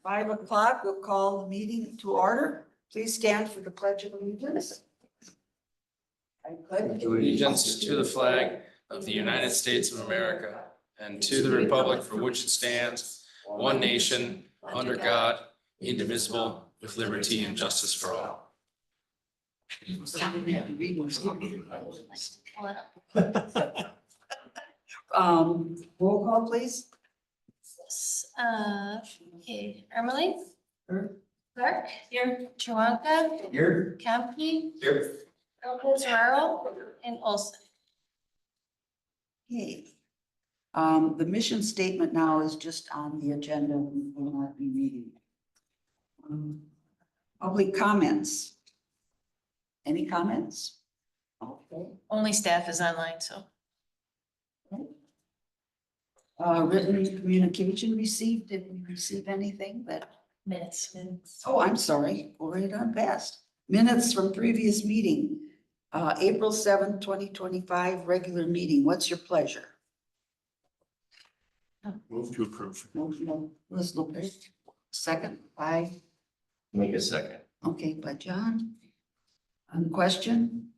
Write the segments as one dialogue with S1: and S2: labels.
S1: 5 o'clock, we'll call the meeting to order. Please stand for the pledge of allegiance. I pledge
S2: Allegiance to the flag of the United States of America and to the republic for which it stands, one nation, under God, indivisible, with liberty and justice for all.
S1: Roll call, please.
S3: Okay, Emily,
S1: Here.
S3: Clark, here, Chiwanka,
S2: Here.
S3: Campi,
S2: Here.
S3: Lopez Raro, and Olson.
S1: Okay. The mission statement now is just on the agenda. We will not be reading it. Public comments. Any comments? Okay.
S3: Only staff is online, so.
S1: Written communication received. Did we receive anything that?
S3: Minutes.
S1: Oh, I'm sorry. Go right on past. Minutes from previous meeting. April 7th, 2025, regular meeting. What's your pleasure?
S2: Move to approve.
S1: Motion, Liz Lopez. Second by,
S2: Make a second.
S1: okay, by John. On the question,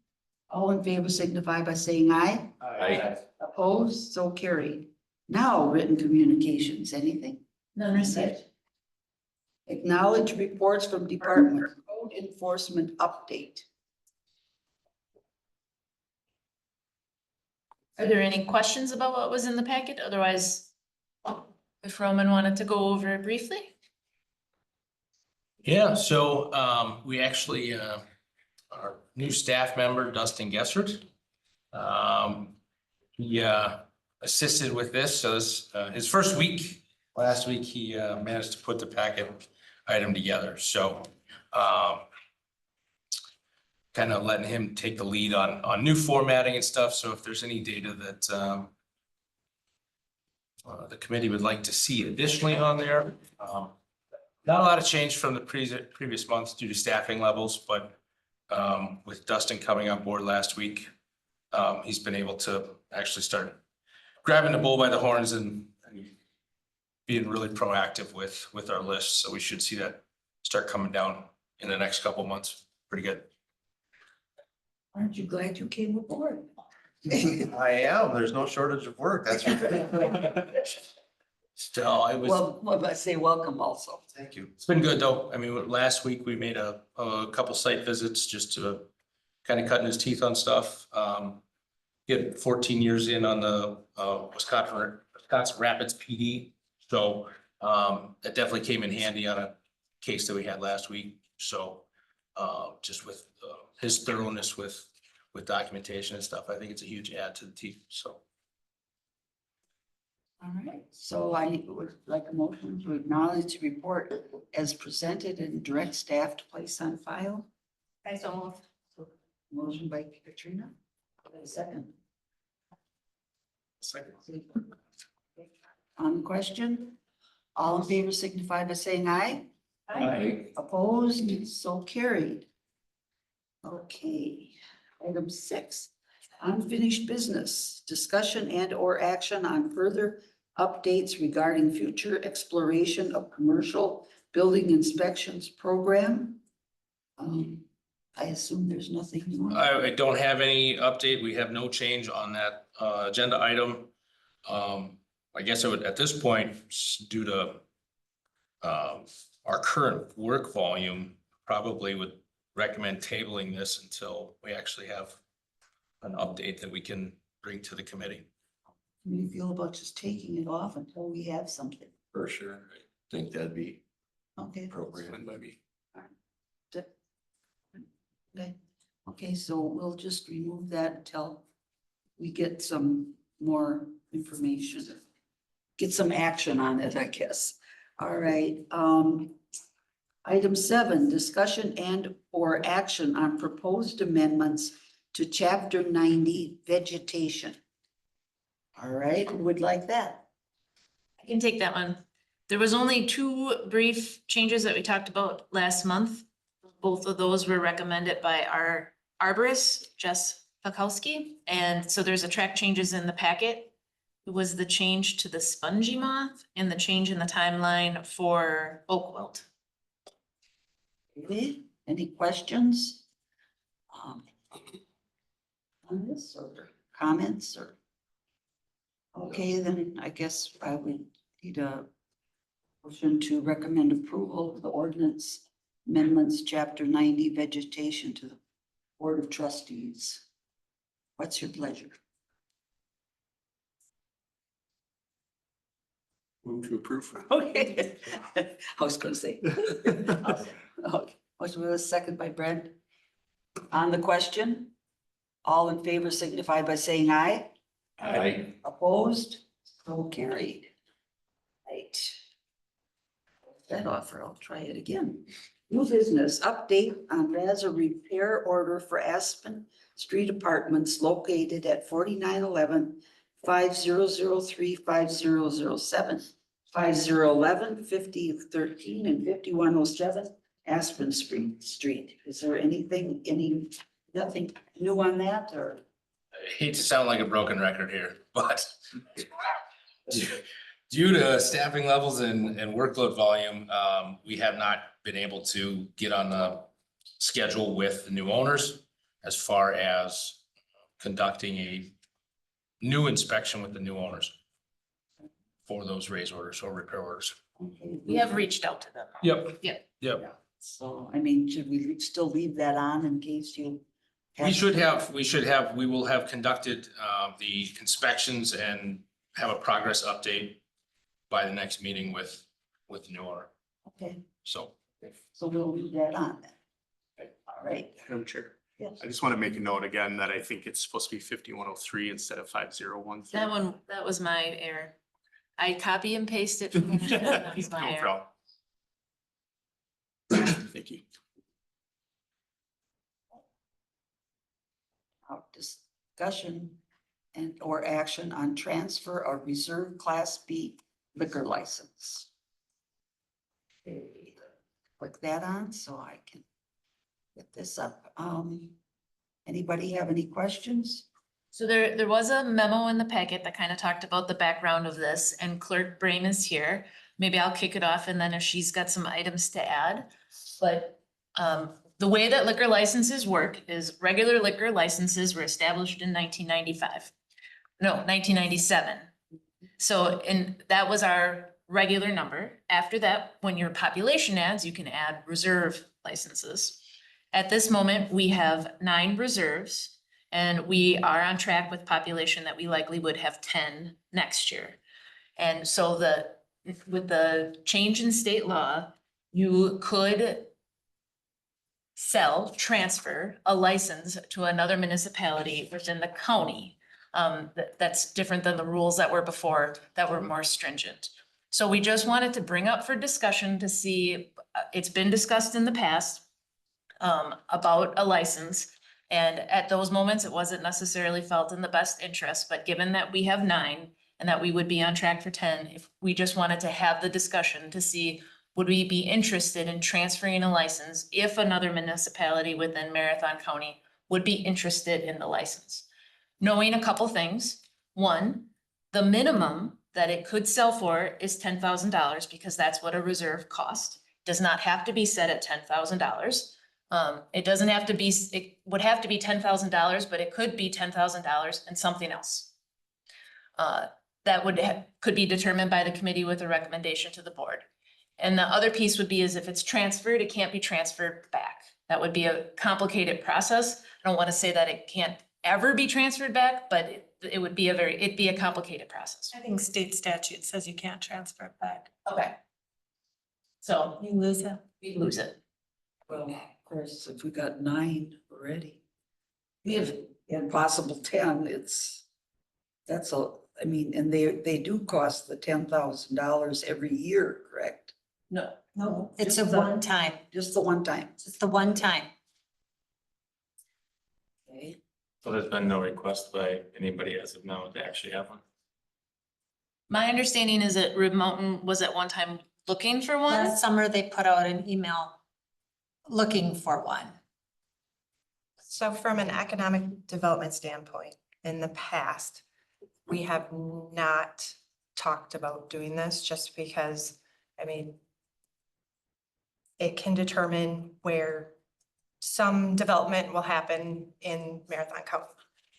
S1: all in favor signify by saying aye.
S2: Aye.
S1: Opposed, so carried. Now, written communications, anything?
S3: None received.
S1: Acknowledge reports from Department of Code Enforcement update.
S3: Are there any questions about what was in the packet? Otherwise, if Roman wanted to go over it briefly?
S2: Yeah, so we actually, our new staff member, Dustin Gessert. He assisted with this, so this, his first week, last week, he managed to put the packet item together, so kind of letting him take the lead on new formatting and stuff, so if there's any data that the committee would like to see additionally on there. Not a lot of change from the previous months due to staffing levels, but with Dustin coming on board last week, he's been able to actually start grabbing the bull by the horns and being really proactive with our list. So we should see that start coming down in the next couple of months. Pretty good.
S1: Aren't you glad you came aboard?
S4: I am. There's no shortage of work. That's for sure.
S2: Still, I was.
S1: Well, I say welcome also.
S4: Thank you.
S2: It's been good though. I mean, last week we made a couple site visits just to kind of cutting his teeth on stuff. He had 14 years in on the Wisconsin Rapids PD. So that definitely came in handy on a case that we had last week. So just with his thoroughness with documentation and stuff, I think it's a huge add to the team. So.
S1: All right, so I would like a motion to acknowledge the report as presented and direct staff to place on file.
S3: I so moved.
S1: Motion by Katrina. Second.
S2: Second.
S1: On the question, all in favor signify by saying aye. Opposed, so carried. Okay, item 6, unfinished business, discussion and or action on further updates regarding future exploration of commercial building inspections program. I assume there's nothing more.
S2: I don't have any update. We have no change on that agenda item. I guess I would, at this point, due to our current work volume, probably would recommend tabling this until we actually have an update that we can bring to the committee.
S1: How do you feel about just taking it off until we have something?
S4: For sure. I think that'd be
S1: Okay.
S4: appropriate.
S1: Okay, okay, so we'll just remove that until we get some more information. Get some action on it, I guess. All right, item 7, discussion and or action on proposed amendments to chapter 90 vegetation. All right, who would like that?
S3: I can take that one. There was only 2 brief changes that we talked about last month. Both of those were recommended by our arborist, Jess Pakowski. And so there's a track changes in the packet. was the change to the spongy moth and the change in the timeline for oak wilt.
S1: Okay, any questions? On this or comments or? Okay, then I guess I would need a motion to recommend approval of the ordinance amendments, chapter 90 vegetation to the Board of Trustees. What's your pleasure?
S5: Move to approve.
S1: Okay, I was gonna say. Okay, motion was second by Brent. On the question, all in favor signify by saying aye.
S5: Aye.
S1: Opposed, so carried. Right. That offer, I'll try it again. New business, update on RASA repair order for Aspen Street Apartments located at 4911, 5003, 5007, 5011, 5013, and 5107 Aspen Street. Is there anything, nothing new on that or?
S2: I hate to sound like a broken record here, but due to staffing levels and workload volume, we have not been able to get on the schedule with the new owners as far as conducting a new inspection with the new owners for those raise orders or repair orders.
S3: We have reached out to them.
S2: Yep.
S3: Yep.
S2: Yep.
S1: So, I mean, should we still leave that on in case you?
S2: We will have conducted the inspections and have a progress update by the next meeting with the new owner.
S1: Okay,
S2: So
S1: so we'll leave that on then. All right.
S5: Madam Chair,
S1: Yes.
S5: I just want to make a note again that I think it's supposed to be 5103 instead of 5013.
S3: That was my error. I copy and paste it. That was my
S5: No
S3: error.
S5: problem. Thank you.
S1: Discussion and or action on transfer of reserve class B liquor license. Okay, click that on so I can get this up. Anybody have any questions?
S3: So there was a memo in the packet that kind of talked about the background of this, and Clerk Brame is here. Maybe I'll kick it off and then if she's got some items to add. But the way that liquor licenses work is regular liquor licenses were established in 1997. So, and that was our regular number. After that, when your population adds, you can add reserve licenses. At this moment, we have 9 reserves. And we are on track with population that we likely would have 10 next year. And so with the change in state law, you could transfer a license to another municipality within the county. That's different than the rules that were before that were more stringent. So we just wanted to bring up for discussion to see, it's been discussed in the past about a license. And at those moments, it wasn't necessarily felt in the best interest, but given that we have 9 and that we would be on track for 10, if we just wanted to have the discussion to see, would we be interested in transferring a license if another municipality within Marathon County would be interested in the license? Knowing a couple things. One, the minimum that it could sell for is $10,000 because that's what a reserve cost. Does not have to be set at $10,000. It doesn't have to be, it would have to be $10,000, but it could be $10,000 and something else. That could be determined by the committee with a recommendation to the board. And the other piece would be is if it's transferred, it can't be transferred back. That would be a complicated process. I don't want to say that it can't ever be transferred back, but it'd be a complicated process.
S6: I think state statute says you can't transfer it back.
S3: Okay. So
S6: You lose it.
S3: we lose it.
S1: Well, of course, if we got 9 already. If possible 10, that's I mean, and they do cost the $10,000 every year, correct?
S3: No.
S6: No, it's a
S1: Just the-
S6: one time.
S1: Just the one time.
S6: It's the one time.
S1: Okay.
S7: So there's been no request by anybody as of now to actually have one?
S3: My understanding is that Rib Mountain was at one time looking for one.
S6: Last summer, they put out an email looking for one.
S8: So from an economic development standpoint, in the past, we have not talked about doing this just because, I mean, it can determine where some development will happen in Marathon County.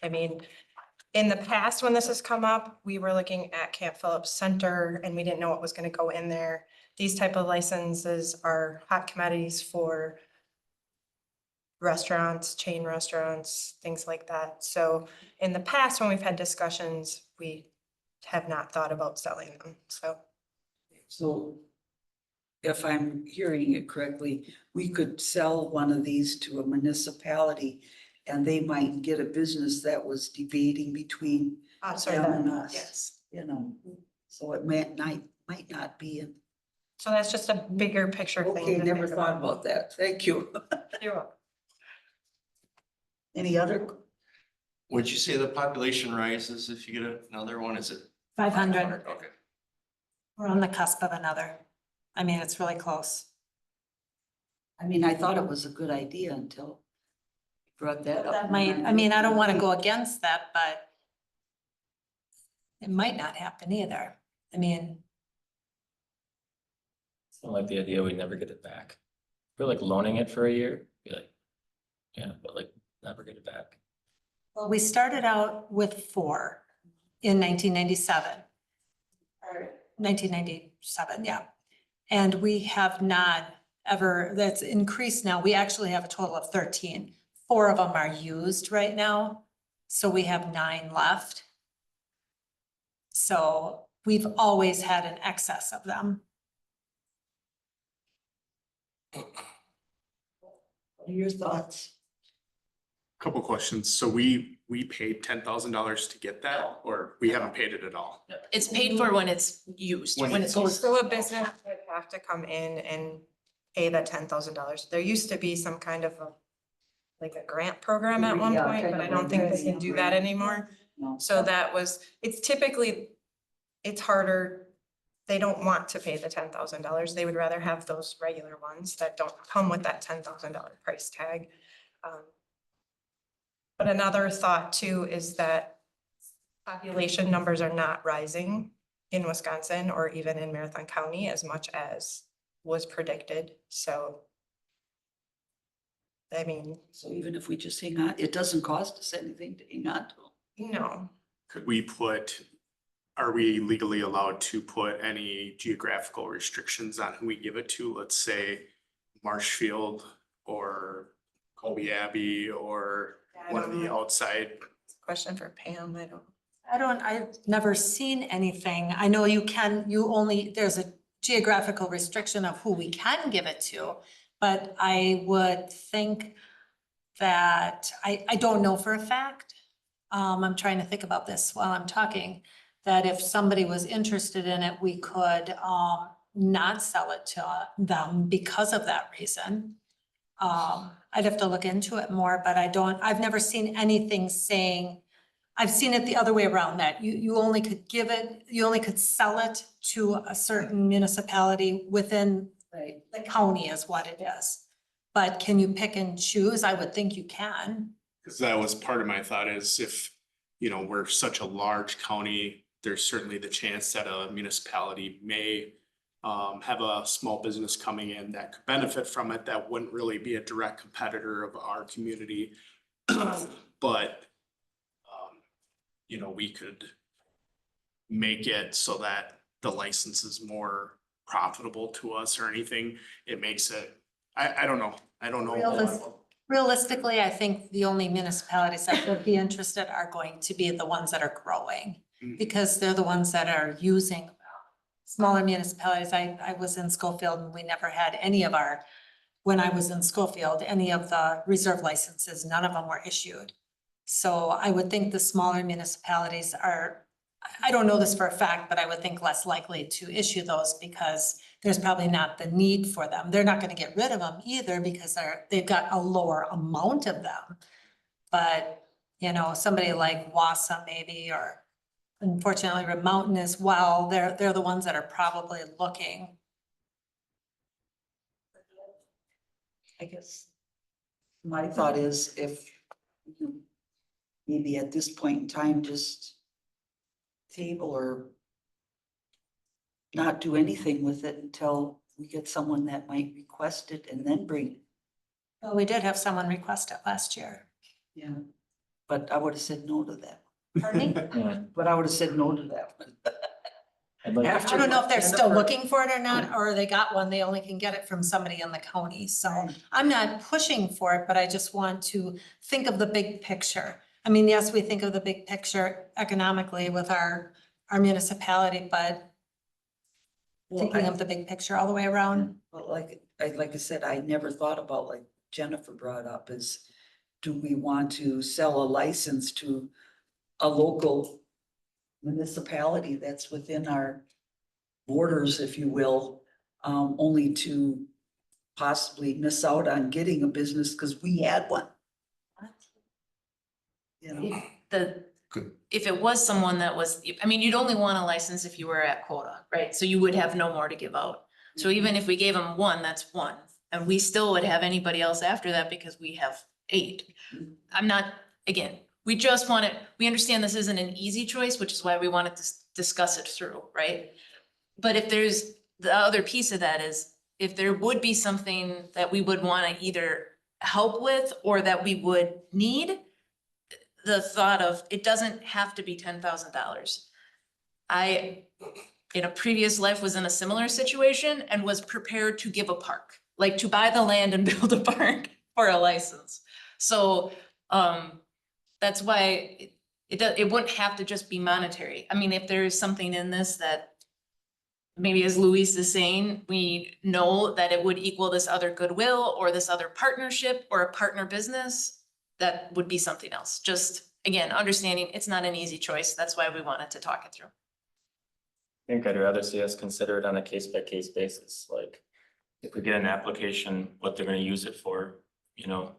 S8: I mean, in the past, when this has come up, we were looking at Camp Phillips Center and we didn't know what was gonna go in there. These type of licenses are hot commodities for restaurants, chain restaurants, things like that. So in the past, when we've had discussions, we have not thought about selling them, so.
S1: So if I'm hearing it correctly, we could sell one of these to a municipality and they might get a business that was debating between them and us.
S8: Yes.
S1: You know, so it might not be.
S8: So that's just a bigger picture thing.
S1: Okay,
S8: to
S1: never
S8: think
S1: thought about that. Thank you.
S8: You're welcome.
S1: Any other?
S4: Would you say the population rises if you get another one? Is it?
S6: 500.
S4: Okay.
S6: We're on the cusp of another. I mean, it's really close.
S1: I mean, I thought it was a good idea until you brought that up.
S6: That might, I mean, I don't want to go against that, but it might not happen either. I mean,
S7: It's not like the idea we never get it back. We're like loaning it for a year, be like, yeah, but like never get it back.
S6: well, we started out with 4 in 1997. Or 1997, yeah. And we have not ever, that's increased now. We actually have a total of 13. 4 of them are used right now. So we have 9 left. So we've always had an excess of them.
S1: What are your thoughts?
S5: Couple questions. So we paid $10,000 to get that, or we haven't paid it at all?
S3: It's paid for when it's used,
S5: When
S3: when
S5: it's
S3: it's.
S8: So a business would have to come in and pay that $10,000. There used to be some kind of a, like a grant program at one
S1: Yeah,
S8: point,
S1: kind
S8: but
S1: of
S8: I don't think they
S1: a
S8: can do that
S1: grant.
S8: anymore.
S1: No.
S8: So that was, it's typically, it's harder. They don't want to pay the $10,000. They would rather have those regular ones that don't come with that $10,000 price tag. But another thought too is that population numbers are not rising in Wisconsin or even in Marathon County as much as was predicted. So, I mean,
S1: So even if we just hang on, it doesn't cost us anything to hang on to.
S8: no,
S5: Could we are we legally allowed to put any geographical restrictions on who we give it to? Let's say Marshfield or Colby Abbey or
S8: I
S5: one of
S8: don't
S5: the
S8: know.
S5: outside.
S8: Question for Pam, I don't.
S6: I've never seen anything. I know there's a geographical restriction of who we can give it to. But I would think that, I don't know for a fact. I'm trying to think about this while I'm talking, that if somebody was interested in it, we could, not sell it to them because of that reason. I'd have to look into it more, but I've never seen anything saying, I've seen it the other way around, that you only could sell it to a certain municipality within
S1: Right.
S6: the county is what it is. But can you pick and choose? I would think you can.
S5: Because that was part of my thought is if, we're such a large county, there's certainly the chance that a municipality may have a small business coming in that could benefit from it, that wouldn't really be a direct competitor of our community. But, we could make it so that the license is more profitable to us or anything. It makes it, I don't know. I don't know.
S6: Realistically, I think the only municipalities that would be interested are going to be the ones that are growing,
S5: Mhm.
S6: because they're the ones that are using smaller municipalities. I was in Schofield and we never had when I was in Schofield, any of the reserve licenses, none of them were issued. So I would think the smaller municipalities are, I don't know this for a fact, but I would think less likely to issue those because there's probably not the need for them. They're not gonna get rid of them either because they've got a lower amount of them. But, somebody like Wassa maybe, or unfortunately Red Mountain as well, they're the ones that are probably looking.
S1: I guess my thought is if maybe at this point in time, just table or not do anything with it until we get someone that might request it and then bring it.
S6: Well, we did have someone request it last year.
S1: Yeah, but I would have said no to that.
S6: Pardon me?
S7: Yeah,
S1: But I would have said no to that one.
S7: I'd like,
S1: After
S6: I don't know if they're still
S1: Jennifer-
S6: looking for it or not, or they got one, they only can get it from somebody in the county, so I'm not pushing for it, but I just want to think of the big picture. I mean, yes, we think of the big picture economically with our municipality, but
S1: Well,
S6: thinking of the big picture all the way around.
S1: Well, like I said, I never thought about, like Jennifer brought up, is do we want to sell a license to a local municipality that's within our borders, if you will, only to possibly miss out on getting a business because we had one. You know,
S3: If it was someone that was, I mean, you'd only want a license if you were at quota, right? So you would have no more to give out. So even if we gave them one, that's one, and we still would have anybody else after that because we have 8. I'm not, again, we just want it, we understand this isn't an easy choice, which is why we wanted to discuss it through, right? But if there's, the other piece of that is, if there would be something that we would wanna either help with or that we would need, the thought of, it doesn't have to be $10,000. I, in a previous life, was in a similar situation and was prepared to give a park, like to buy the land and build a park for a license. So, that's why it wouldn't have to just be monetary. I mean, if there is something in this that maybe as Luis is saying, we know that it would equal this other goodwill or this other partnership or a partner business, that would be something else. Just, again, understanding it's not an easy choice. That's why we wanted to talk it through.
S7: I think I'd rather see us consider it on a case by case basis, like if we get an application, what they're gonna use it for, you know.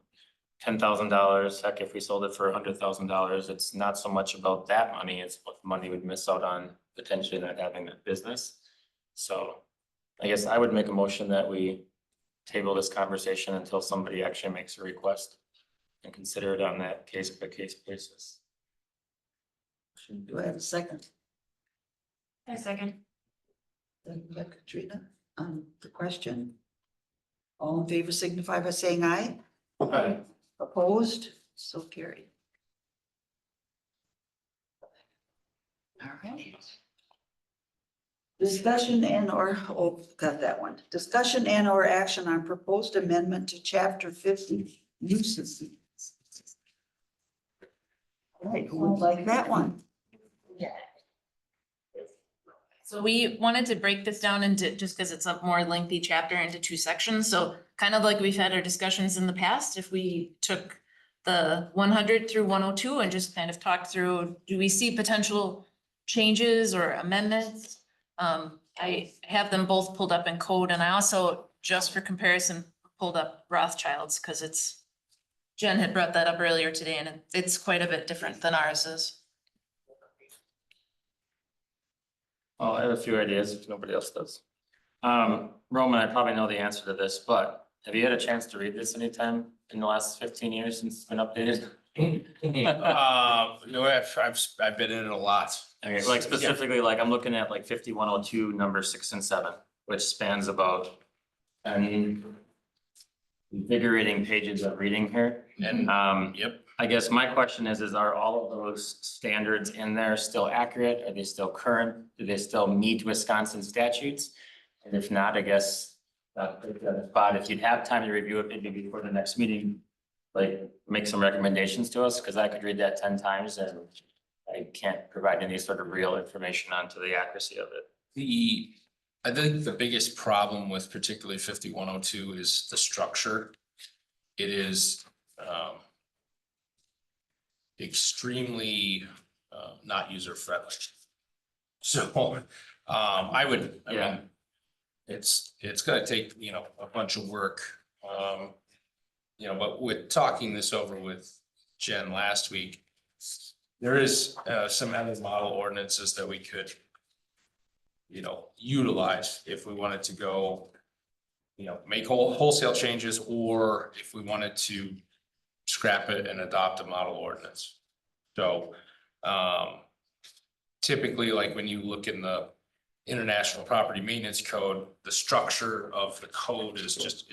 S7: $10,000, heck, if we sold it for $100,000, it's not so much about that money, it's what money we'd miss out on potentially not having that business. So I guess I would make a motion that we table this conversation until somebody actually makes a request and consider it on that case by case basis.
S1: do I have a second?
S3: A second.
S1: Second by Katrina, the question. All in favor signify by saying aye.
S7: Okay.
S1: Opposed, so carried. All right. Discussion and or, oh, got that one. Discussion and or action on proposed amendment to chapter 50 uses. All right, who would like that one?
S3: So we wanted to break this down into, just because it's a more lengthy chapter, into 2 sections. So kind of like we've had our discussions in the past, if we took the 100 through 102 and just kind of talked through, do we see potential changes or amendments? I have them both pulled up in code, and I also, just for comparison, pulled up Rothschild's because it's, Jen had brought that up earlier today, and it's quite a bit different than ours is.
S7: Well, I have a few ideas if nobody else does. Roman, I probably know the answer to this, but have you had a chance to read this anytime in the last 15 years since it's been updated?
S2: No, I've been in it a lot.
S7: Okay, like specifically, like I'm looking at like 5102, number 6 and 7, which spans about 10 invigorating pages of reading here.
S2: And,
S7: Yep. I guess my question is are all of those standards in there still accurate? Are they still current? Do they still meet Wisconsin statutes? And if not, I guess, spot, if you'd have time to review it, maybe before the next meeting, like make some recommendations to us, because I could read that 10 times and I can't provide any sort of real information onto the accuracy of it.
S2: I think the biggest problem with particularly 5102 is the structure. It is, extremely, not user friendly. So, I mean, it's gonna take, a bunch of work. But with talking this over with Jen last week, there is, some other model ordinances that we could, utilize if we wanted to go, make wholesale changes, or if we wanted to scrap it and adopt a model ordinance. So, typically, like when you look in the International Property Maintenance Code, the structure of the code is just,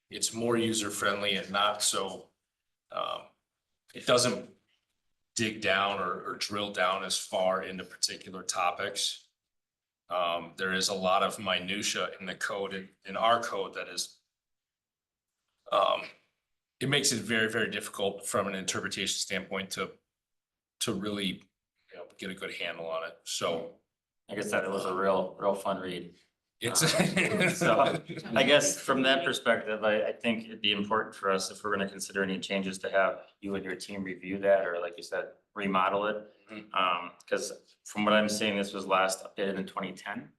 S2: it's more user friendly and not so, it doesn't dig down or drill down as far into particular topics. There is a lot of minutia in the code, in our code, that is, it makes it very, very difficult from an interpretation standpoint to really, you know, get a good handle on it. So
S7: I guess that it was a real fun read.
S2: it's.
S7: So I guess from that perspective, I think it'd be important for us, if we're gonna consider any changes, to have you and your team review that, or like you said, remodel it. Cause from what I'm seeing, this was last updated in 2010,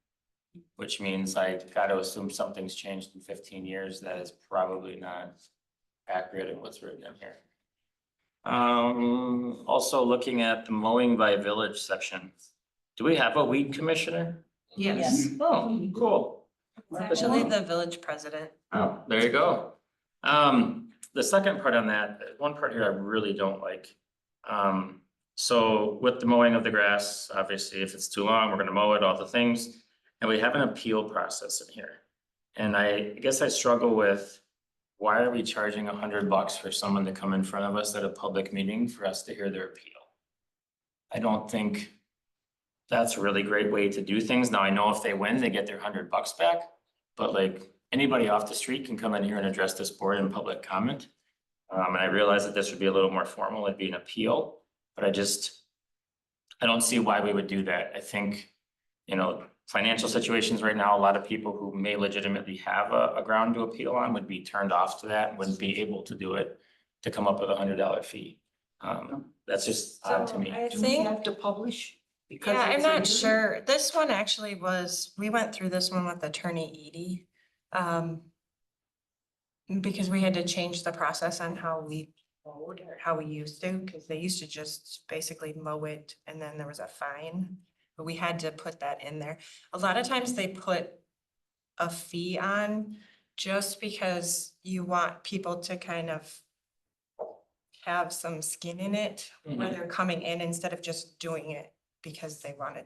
S7: which means I gotta assume something's changed in 15 years. That is probably not accurate in what's written in here. Also looking at the mowing by village section. Do we have a weed commissioner?
S8: Yes.
S7: Oh, cool.
S8: Actually, the village president.
S7: Oh, there you go. The second part on that, one part here I really don't like. So with the mowing of the grass, obviously, if it's too long, we're gonna mow it, all the things. And we have an appeal process in here. And I guess I struggle with, why are we charging $100 for someone to come in front of us at a public meeting for us to hear their appeal? I don't think that's a really great way to do things. Now, I know if they win, they get their $100 back, but like, anybody off the street can come in here and address this board in public comment. And I realize that this would be a little more formal, it'd be an appeal, but I don't see why we would do that. I think, you know, financial situations right now, a lot of people who may legitimately have a ground to appeal on would be turned off to that, and wouldn't be able to do it, to come up with $100 fee. That's just odd to me.
S8: I
S1: Do we
S8: think,
S1: have to publish? Because
S8: yeah, I'm
S1: it's a
S8: not
S1: new-
S8: sure. This one actually was, we went through this one with Attorney Edie. Because we had to change the process on how we mowed, or how we used to, because they used to just basically mow it and then there was a fine. But we had to put that in there. A lot of times they put a fee on just because you want people to kind of have some skin in it when they're coming in, instead of just doing it because they want to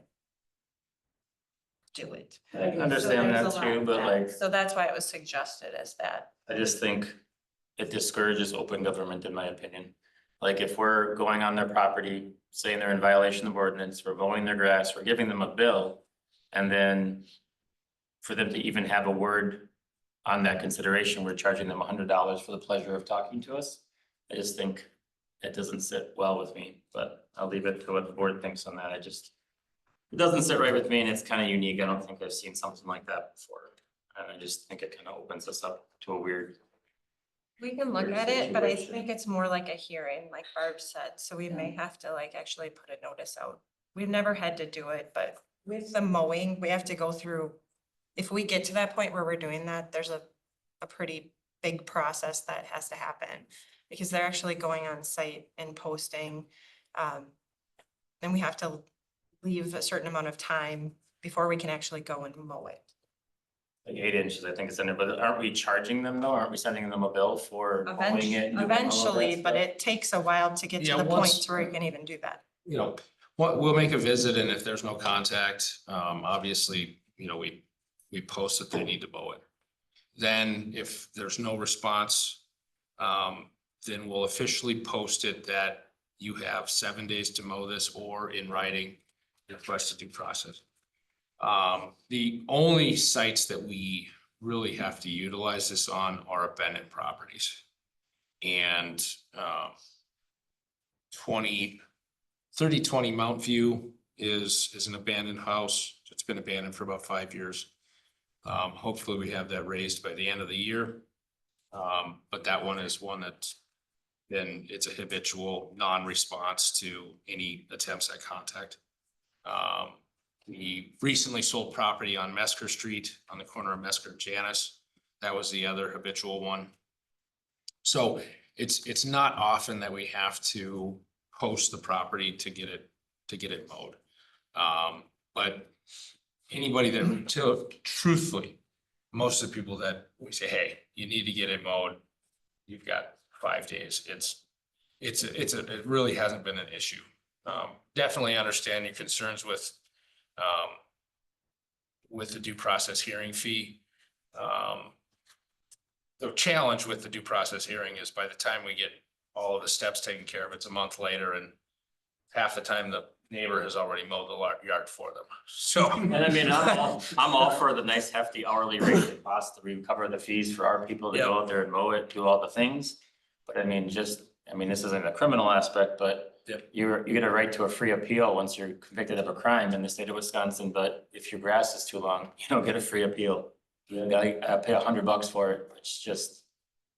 S8: do it.
S7: I can understand
S8: there's
S7: that
S8: a lot
S7: too,
S8: of
S7: but
S8: that.
S7: like,
S8: So that's why it was suggested as that.
S7: I just think it discourages open government, in my opinion. Like, if we're going on their property, saying they're in violation of ordinance, we're mowing their grass, we're giving them a bill. And then for them to even have a word on that consideration, we're charging them $100 for the pleasure of talking to us. I just think it doesn't sit well with me, but I'll leave it to what the board thinks on that. It doesn't sit right with me, and it's kind of unique. I don't think I've seen something like that before. And I just think it kind of opens us up to a weird.
S8: We can look at it, but I think it's more like a hearing, like Barb said, so we may have to like actually put a notice out. We've never had to do it, but with the mowing, we have to go through. If we get to that point where we're doing that, there's a pretty big process that has to happen. Because they're actually going on site and posting. Then we have to leave a certain amount of time before we can actually go and mow it.
S7: Like 8 inches, I think it's in there, but aren't we charging them though? Aren't we sending them a bill for mowing it? and doing all of that
S8: Eventually, but
S7: stuff?
S8: it takes a while to get to
S2: Yeah,
S8: the
S2: once-
S8: point where you can even do that.
S2: You know, we'll make a visit, and if there's no contact, obviously, you know, we post that they need to mow it. Then if there's no response, then we'll officially post it that you have 7 days to mow this, or in writing, request a due process. The only sites that we really have to utilize this on are abandoned properties. And 3020 Mount View is an abandoned house. It's been abandoned for about 5 years. Hopefully we have that raised by the end of the year. But that one is one that's been, it's a habitual non-response to any attempts at contact. We recently sold property on Mesker Street on the corner of Mesker and Janus. That was the other habitual one. So it's not often that we have to post the property to get it mowed. But anybody that, truthfully, most of the people that we say, hey, you need to get it mowed, you've got 5 days. It really hasn't been an issue. definitely understand your concerns with the due process hearing fee. The challenge with the due process hearing is by the time we get all of the steps taken care of, it's a month later, and half the time the neighbor has already mowed the yard for them. So.
S7: And I mean, I'm all for the nice hefty hourly rate it costs to recover the fees for our people to go out there and mow it, do all the things. But I mean, this isn't a criminal aspect, but
S2: Yep.
S7: you get a right to a free appeal once you're convicted of a crime in the state of Wisconsin, but if your grass is too long, you don't get a free appeal. You gotta pay $100 for it, which just,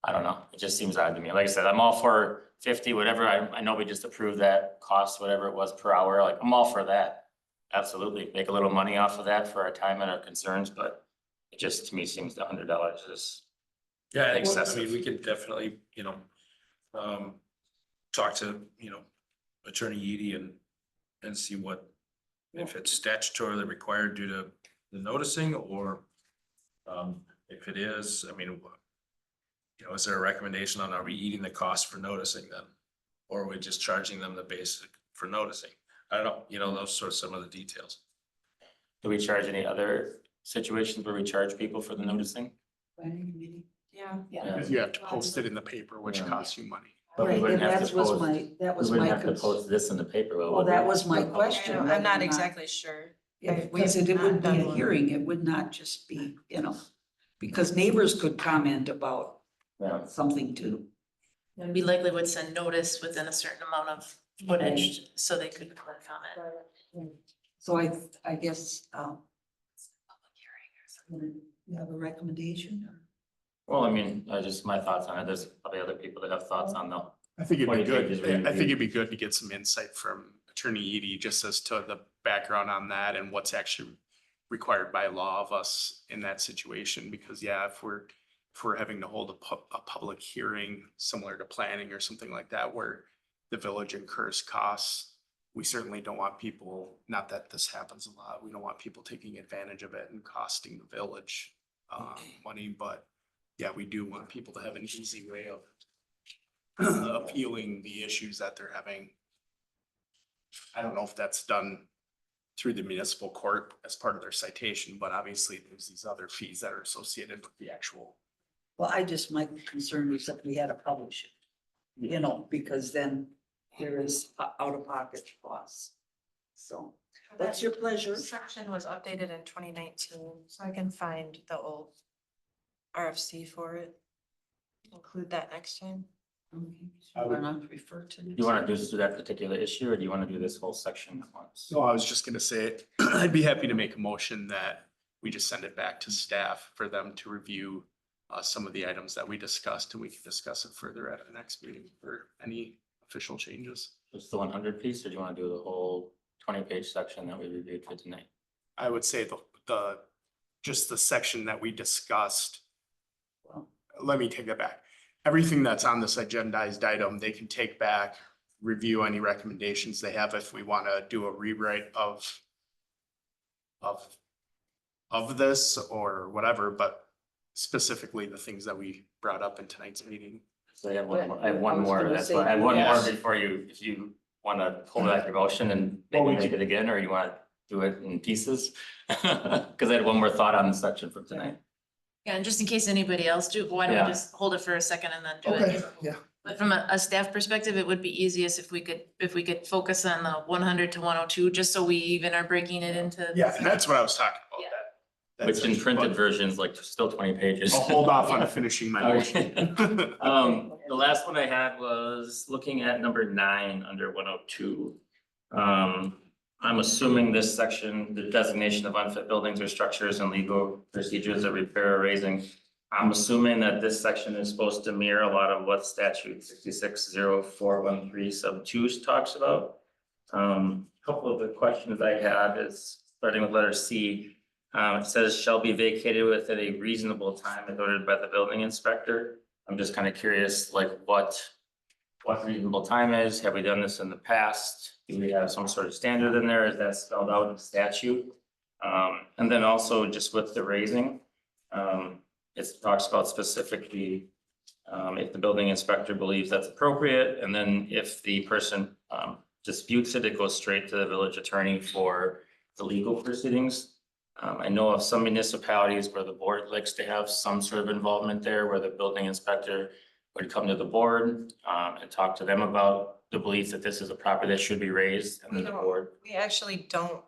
S7: I don't know, it just seems odd to me. Like I said, I'm all for 50, whatever. I know we just approved that cost, whatever it was per hour, like I'm all for that. Absolutely, make a little money off of that for our time and our concerns, but it just to me seems the $100 is.
S2: Yeah, I think, I
S7: excessive.
S2: mean, we could definitely, talk to, Attorney Eady and see what, if it's statutorily required due to the noticing, or if it is, I mean, is there a recommendation on, are we eating the cost for noticing then? Or are we just charging them the basic for noticing? I don't know, those sort of some of the details.
S7: Do we charge any other situations where we charge people for the noticing?
S1: Planning committee.
S8: Yeah.
S5: Because you have to post it in the paper, which
S7: Yeah.
S5: costs you money.
S7: But we
S1: Right,
S7: wouldn't
S1: and
S7: have
S1: that
S7: to
S1: was
S7: post,
S1: that
S7: we
S1: was
S7: wouldn't
S1: my
S7: have to
S1: concern.
S7: post this in the paper.
S1: Well, that was my question.
S8: I'm
S1: whether
S8: not
S1: or
S8: exactly sure.
S1: Because it would be a hearing, it would not just be, because neighbors could comment about
S7: Yeah.
S1: something too.
S3: And we likely would send notice within a certain amount of footage so they could comment.
S1: So I guess, you have a recommendation?
S7: Well, I mean, my thoughts on it. There's probably other people that have thoughts on though.
S5: I think it'd be
S7: 20 pages
S5: good, I think
S7: review.
S5: it'd be good to get some insight from Attorney Eady just as to the background on that and what's actually required by law of us in that situation, because if we're having to hold a public hearing similar to planning or something like that, where the village incurs costs, we certainly don't want people, not that this happens a lot, we don't want people taking advantage of it and costing the village money, but yeah, we do want people to have an easy way of appealing the issues that they're having. I don't know if that's done through the municipal court as part of their citation, but obviously there's these other fees that are associated with the actual.
S1: Well, my concern was that we had to publish it, because then there is out of pocket costs. So that's your pleasure.
S8: Section was updated in 2019, so I can find the old RFC for it. Include that next time.
S1: We're not referred to.
S7: Do you want to just do that particular issue or do you want to do this whole section at once?
S5: So I was just gonna say, I'd be happy to make a motion that we just send it back to staff for them to review some of the items that we discussed, and we can discuss it further at the next meeting for any official changes.
S7: Just the 100 piece or do you want to do the whole 20-page section that we reviewed for tonight?
S5: I would say just the section that we discussed.
S1: Well,
S5: Let me take that back. Everything that's on this agendized item, they can take back, review any recommendations they have if we want to do a rewrite of this or whatever, but specifically the things that we brought up in tonight's meeting.
S7: So I have one more, I have
S1: I
S7: one
S1: was
S7: more,
S1: gonna
S7: that's
S1: say,
S7: why, I have one more
S1: yes.
S7: before if you want to pull back your motion and maybe make it again, or you want to do it in pieces? Cause I had one more thought on the section from tonight.
S3: Yeah, and just in case anybody else do, why don't
S7: Yeah.
S3: we just hold it for a second and then do it?
S5: Yeah.
S3: But from a staff perspective, it would be easiest if we could focus on the 100 to 102, just so we even are breaking it into.
S5: Yeah, and that's what I was talking about.
S3: Yeah.
S7: Which in
S5: That's-
S7: printed
S5: but
S7: versions, like still 20 pages.
S5: I'll hold off on finishing my motion.
S7: The last one I had was looking at number 9 under 102. I'm assuming this section, the designation of unfit buildings or structures and legal procedures of repair or raising. I'm assuming that this section is supposed to mirror a lot of what statute 660413 sub 2 talks about. Couple of the questions I had is starting with letter C. It says shall be vacated within a reasonable time as ordered by the building inspector. I'm just kind of curious, like what reasonable time is. Have we done this in the past? Do we have some sort of standard in there? Is that spelled out in statute? And then also just with the raising, it talks about specifically if the building inspector believes that's appropriate, and then if the person disputes it, it goes straight to the village attorney for the legal proceedings. I know of some municipalities where the board likes to have some sort of involvement there, where the building inspector would come to the board, and talk to them about the belief that this is a property that should be raised, and then the board.
S8: We actually don't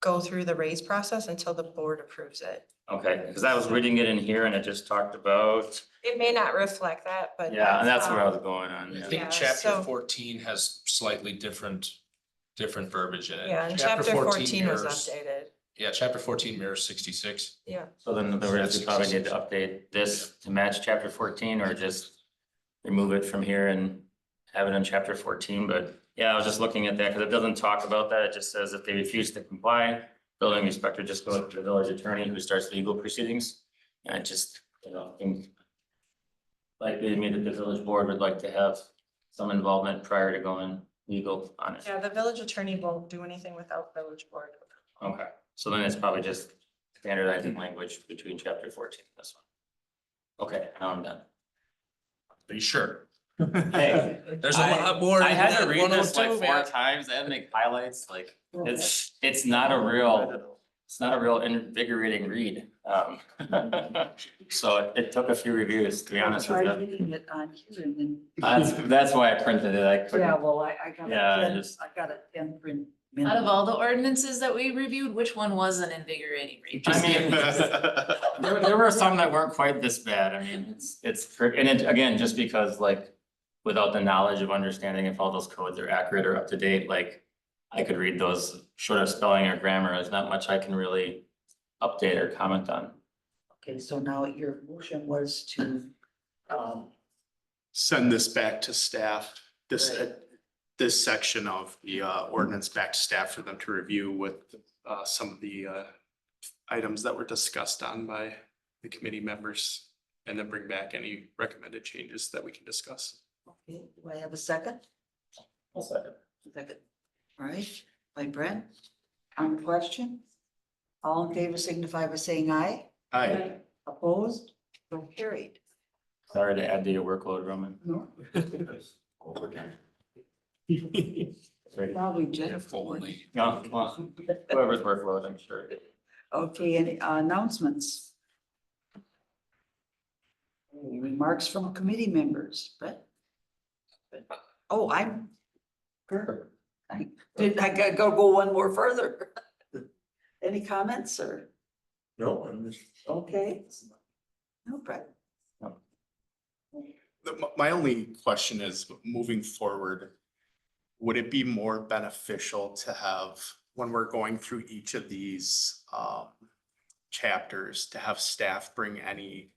S8: go through the raise process until the board approves it.
S7: Okay, because I was reading it in here and it just talked about,
S8: It may not reflect that, but.
S7: yeah, and that's where I
S8: how-
S7: was going on,
S2: I
S7: yeah.
S2: think
S8: Yeah,
S2: chapter
S8: so-
S2: 14 has slightly different verbiage in it.
S8: Yeah, and chapter 14 was
S2: mirrors-
S8: updated.
S2: Yeah, chapter 14 mirrors 66.
S8: Yeah.
S7: So then the rest, we probably need to update this to match chapter 14 or just remove it from here and have it in chapter 14, but yeah, I was just looking at that because it doesn't talk about that. It just says if they refuse to comply, building inspector just goes to the village attorney who starts legal proceedings. And I just, think like they made it, the village board would like to have some involvement prior to going legal on it.
S8: Yeah, the village attorney won't do anything without village board.
S7: Okay, so then it's probably just standardizing language between chapter 14 and this one. Okay, now I'm done.
S2: Are you sure?
S7: Hey,
S2: There's a lot more.
S7: I
S2: to
S7: had
S2: that
S7: to read this like
S2: 102,
S7: 4
S2: man.
S7: times. I had to make highlights, like, it's not a real invigorating read. So it took a few reviews, to be honest with
S1: Try
S7: you.
S1: reading it on here and then.
S7: That's why I printed it. I
S1: Yeah,
S7: couldn't,
S1: well, I got
S7: Yeah, I
S1: a 10,
S7: just-
S1: I got a 10 print.
S3: Out of all the ordinances that we reviewed, which one was an invigorating read?
S7: I mean, there were some that weren't quite this bad. I mean, and it, again, just because like, without the knowledge of understanding if all those codes are accurate or up to date, like, I could read those short of spelling or grammar. There's not much I can really update or comment on.
S1: Okay, so now your motion was to,
S5: Send this back to staff, this,
S1: Right.
S5: this section of the ordinance back to staff for them to review with some of the items that were discussed on by the committee members, and then bring back any recommended changes that we can discuss.
S1: okay, do I have a second?
S7: I'll second.
S1: Second. All right, by Brent. On the question? All in favor signify by saying aye.
S5: Aye.
S1: Opposed? So carried.
S7: Sorry to add to your workload, Roman.
S1: No,
S7: Sorry.
S1: probably Jeff.
S2: If only.
S7: No, well, whoever's workload, I'm sure.
S1: Okay, any announcements? Any remarks from committee members, Brett? Oh, I'm. I gotta go one more further. Any comments or,
S4: No, I'm just.
S1: okay? No, Brett.
S5: My only question is, moving forward, would it be more beneficial to have, when we're going through each of these chapters, to have staff bring any,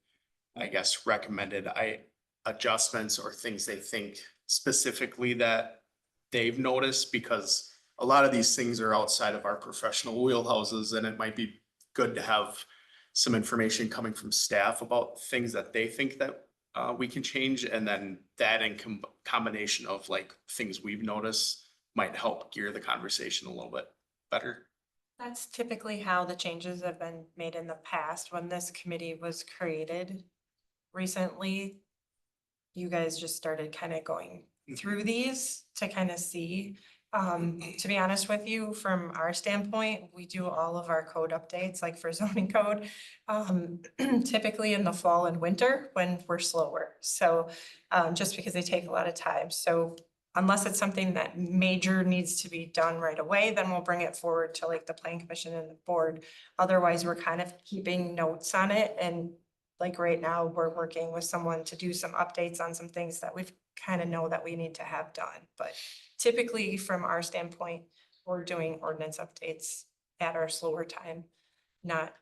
S5: I guess, recommended adjustments or things they think specifically that they've noticed? Because a lot of these things are outside of our professional wheelhouses, and it might be good to have some information coming from staff about things that they think that we can change, and then that in combination of like things we've noticed might help gear the conversation a little bit better.
S8: That's typically how the changes have been made in the past. When this committee was created recently, you guys just started kind of going through these to kind of see. To be honest with you, from our standpoint, we do all of our code updates, like for zoning code, typically in the fall and winter when we're slower. So, just because they take a lot of time. So unless it's something that major needs to be done right away, then we'll bring it forward to like the planning commission and the board. Otherwise, we're kind of keeping notes on it. And like right now, we're working with someone to do some updates on some things that we've kind of know that we need to have done. But typically, from our standpoint, we're doing ordinance updates at our slower time, not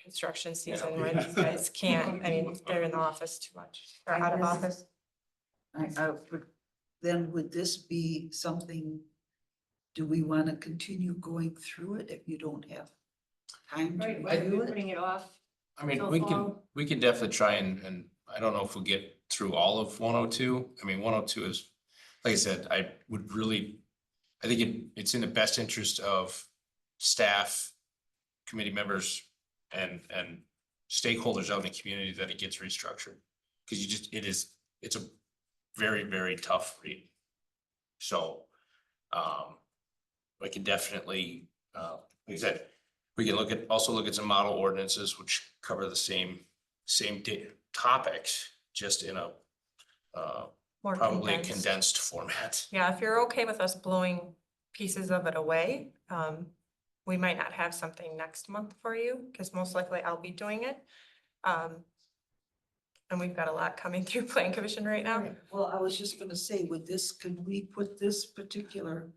S8: construction season where these guys can't, I mean, they're in the office too much, or out of office.
S1: I would, then would this be something, do we want to continue going through it if you don't have time to review it?
S8: Putting it off.
S2: I mean,
S8: So
S2: we can definitely try and I don't know if we'll get through all of 102. I mean, 102 is, like I said, I think it's in the best interest of staff, committee members and stakeholders out in the community that it gets restructured. Cause it's a very, very tough read. So, We can definitely, like I said, we can also look at some model ordinances which cover the same topics, just in a
S8: More
S2: probably
S8: condensed.
S2: condensed format.
S8: Yeah, if you're okay with us blowing pieces of it away, we might not have something next month for you, because most likely I'll be doing it. And we've got a lot coming through Plan Commission right now.
S1: Well, I was just gonna say, with this, could we put this particular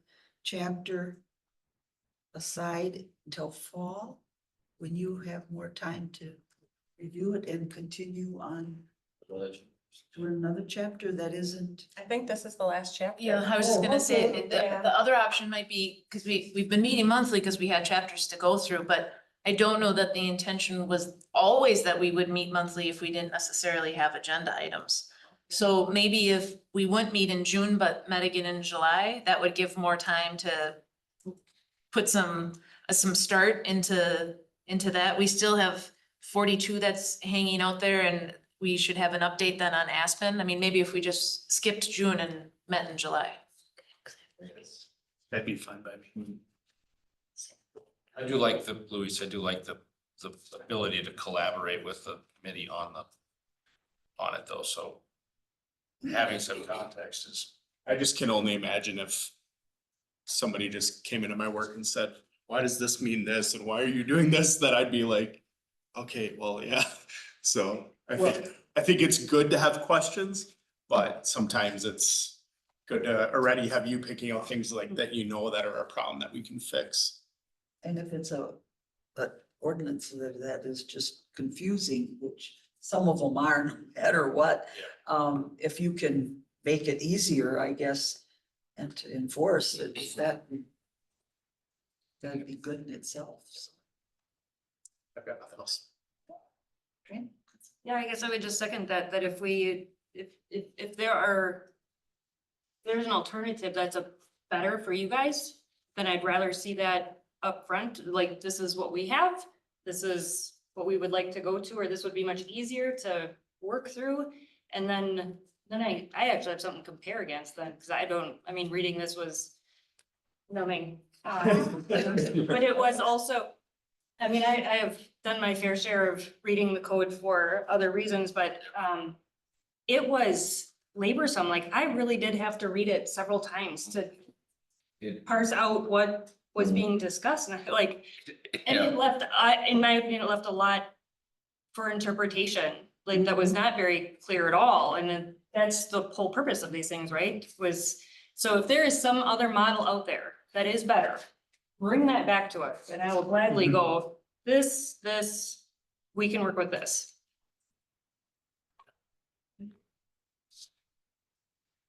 S1: chapter aside until fall? When you have more time to review it and continue on to another chapter that isn't.
S8: I think this is the last chapter.
S3: Yeah, I was just
S1: Oh,
S3: gonna say,
S1: okay.
S3: the other option might be, because we've been meeting monthly because we had chapters to go through, but I don't know that the intention was always that we would meet monthly if we didn't necessarily have agenda items. So maybe if we wouldn't meet in June, but met again in July, that would give more time to put some start into that. We still have 42 that's hanging out there, and we should have an update then on Aspen. I mean, maybe if we just skipped June and met in July.
S5: That'd be fun by me.
S2: I do like Louis, I do like the ability to collaborate with the committee on it though, so having some context is.
S5: I just can only imagine if somebody just came into my work and said, why does this mean this? And why are you doing this? That I'd be like, okay, well, yeah. So I think it's good to have questions, but sometimes it's good to already have you picking out things like that, that are a problem that we can fix.
S1: And if it's a ordinance that is just confusing, which some of them are, no matter what. If you can make it easier, I guess, and to enforce it, that'd be good in itself. So.
S5: I've got nothing else.
S1: Okay.
S9: Yeah, I guess I would just second that if there's an alternative that's better for you guys, then I'd rather see that upfront, like this is what we have, this is what we would like to go to, or this would be much easier to work through. And then I actually have something to compare against then, because I mean, reading this was numbing. But it was also, I mean, I have done my fair share of reading the code for other reasons, but it was laborsome. Like, I really did have to read it several times to parse out what was being discussed, and and it left, in my opinion, it left a lot for interpretation, like that was not very clear at all. And then that's the whole purpose of these things, right? So if there is some other model out there that is better, bring that back to us, and I will gladly go, this, we can work with this.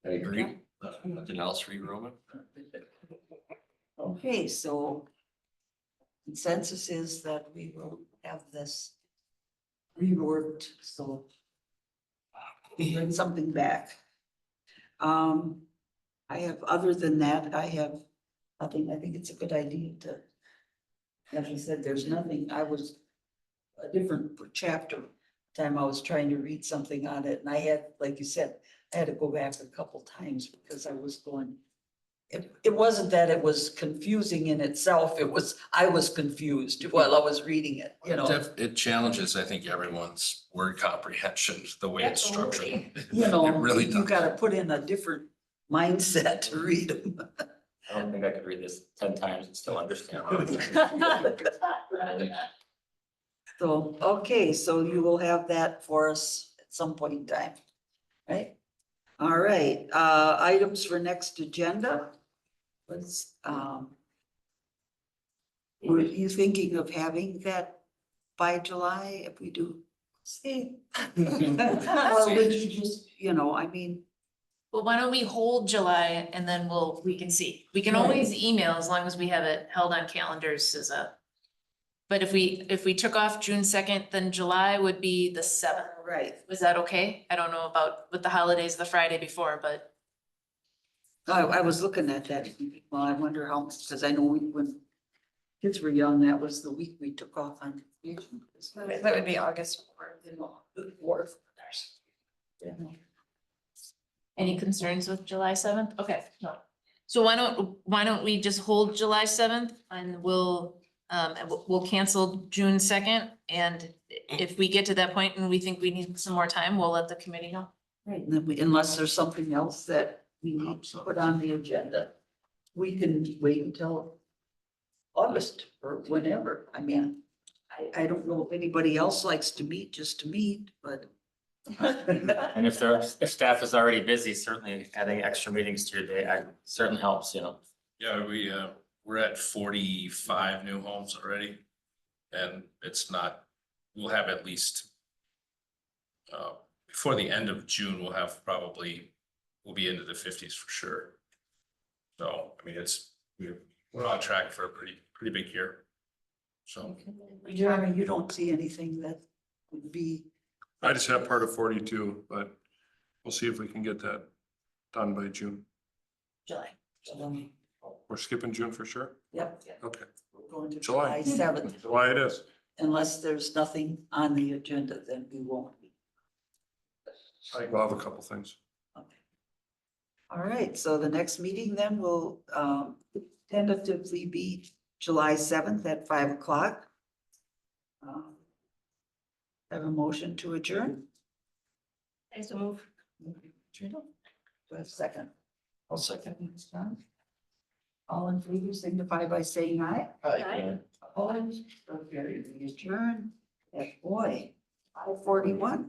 S10: I agree. Nothing else for you, Roman?
S1: Okay, so consensus is that we will have this reworked, so we bring something back. Other than that, I have nothing. I think it's a good idea to, as you said, there's nothing, I was a different chapter time I was trying to read something on it, and I had, like you said, I had to go back a couple times because I was going, it wasn't that it was confusing in itself, I was confused while I was reading it,
S2: It challenges, I think, everyone's word comprehension, the way it's structured.
S1: It
S2: really
S1: you
S2: does.
S1: gotta put in a different mindset to read them.
S7: I don't think I could read this 10 times and still understand.
S1: So, okay, so you will have that for us at some point in time, right? All right, items for next agenda. Were you thinking of having that by July if we do? See. Or would you just, I mean,
S3: Well, why don't we hold July and then we can see. We can always email as long as we have it held on calendars but if we took off June 2nd, then July would be the 7th.
S1: right.
S3: Was that okay? I don't know about with the holidays the Friday before, but
S1: I was looking at that. Well, I wonder how, because I know when kids were young, that was the week we took off on vacation.
S8: That would be August
S1: 4th.
S3: any concerns with July 7th? Okay, no. So why don't we just hold July 7th and we'll cancel June 2nd. And if we get to that point and we think we need some more time, we'll let the committee know.
S1: Right, and then unless there's something else that we need to put on the agenda, we can wait until August or whenever. I mean, I don't know if anybody else likes to meet just to meet, but.
S7: And if staff is already busy, certainly adding extra meetings to your day, certainly helps, you know.
S2: Yeah, we're at 45 new homes already. And it's not, we'll have at least before the end of June, we'll be into the 50s for sure. So, I mean, we're on track for a pretty big year. So,
S1: Jeremy, you don't see anything that would be,
S11: I just have part of 42, but we'll see if we can get that done by June.
S3: July.
S11: We're skipping June for sure?
S1: yep,
S11: Okay,
S1: we're going to
S11: July.
S1: July 7th.
S11: July it is.
S1: Unless there's nothing on the agenda, then we won't.
S11: I think we'll have a couple things.
S1: Okay. All right, so the next meeting then will tentatively be July 7th at 5 o'clock. Have a motion to adjourn?
S9: I so move.
S1: Do I have a second?
S10: I'll second.
S1: Done. All in favor signify by saying aye.
S9: Aye.
S1: Opposed, so carried. We adjourn at, boy, 5:41.